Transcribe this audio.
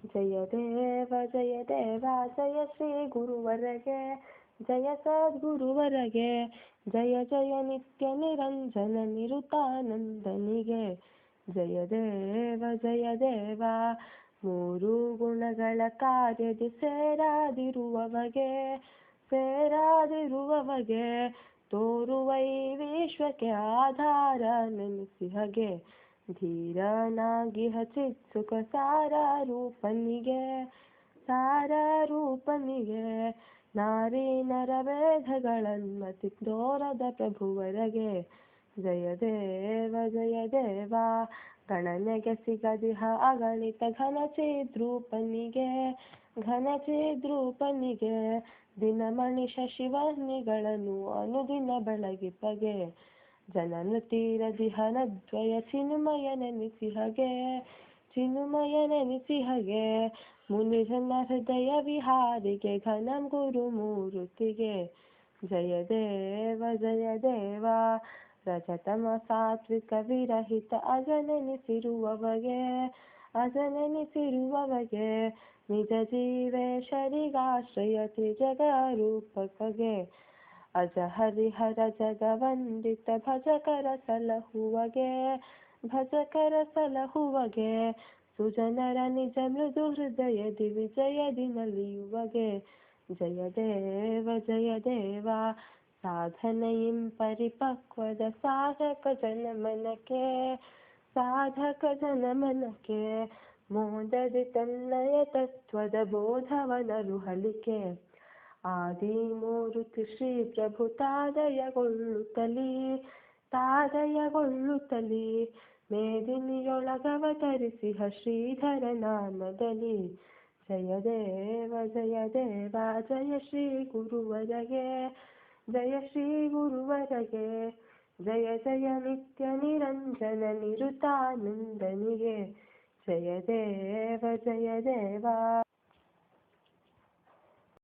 ಜಯ ದೇವ ಜಯ ಶ್ರೀ ಗುರುವರಗೆ ಜಯ ಸದ್ಗುರುವರಗೆ ಜಯ ಜಯ ನಿತ್ಯ ನಿರಂಜನ ನಿರುತಾನಂದನಿಗೆ ಜಯ ದೇವ ಮೂರು ಗುಣಗಳ ಕಾರ್ಯದಿ ಸೇರಾದಿರುವವಗೆ ತೋರುವೈ ವಿಶ್ವಕ್ಕೆ ಆಧಾರ ನೆನೆಸಿಹಗೆ ಧೀರನಾಗಿಹ ಚಿತ್ಸುಖ ಸಾರ ರೂಪನಿಗೆ ನಾರಿ ನರವೇಧಗಳನ್ಮತಿ ತೋರದ ಪ್ರಭುವರಗೆ ಜಯ ದೇವ ಗಣನೆಗೆ ಸಿಗದಿಹ ಅಗಣಿತ ಘನಚಿದ್ರೂಪನಿಗೆ ದಿನಮಣಿ ಶಶಿವರ್ಣಿಗಳನ್ನು ಅನುದಿನ ಬೆಳಗಿಪಗೆ ಜನನ ತೀರದಿಹ ನದ್ವಯ ಚಿನ್ಮಯ ನೆನೆಸಿಹಗೆ ಮುನಿಜನ ಹೃದಯ ವಿಹಾರಿಗೆ ಘನಂ ಗುರುಮೂರುತಿಗೆ ಜಯ ದೇವ ರಜತಮ ಸಾತ್ವಿಕ ವಿರಹಿತ ಅಜನೆನಿಸಿರುವವಗೆ ನಿಜ ಜೀವೇಶರಿಗಾಶ್ರಯ ತ್ರಿಜಗ ರೂಪಕಗೆ ಅಜ ಹರಿಹರ ಜಗವಂದಿತ ಭಜಕರ ಸಲಹುವಗೆ ಸುಜನರ ನಿಜ ಮೃದು ಹೃದಯದಿ ವಿಜಯದಿ ನಲಿಯುವಗೆ ಜಯ ದೇವ ಸಾಧನೆಯಿಂ ಪರಿಪಕ್ವದ ಸಾಧಕ ಜನಮನಕ್ಕೆ ಮೋದದಿ ತನ್ನಯ ತತ್ವದ ಬೋಧವನರುಹಲಿಕೆ ಆದಿ ಮೂರುತಿ ಶ್ರೀ ಪ್ರಭು ತಾದಯಗೊಳ್ಳುತ್ತಲಿ ಮೇದಿನಿಯೊಳಗವತರಿಸಿಹ ಶ್ರೀಧರ ನಾಮದಲ್ಲಿ ಜಯ ದೇವ ಜಯ ಶ್ರೀ ಗುರುವರಗೆ ಜಯ ಜಯ ನಿತ್ಯ ನಿರಂಜನ ನಿರುತಾನಂದನಿಗೆ ಜಯ ದೇವ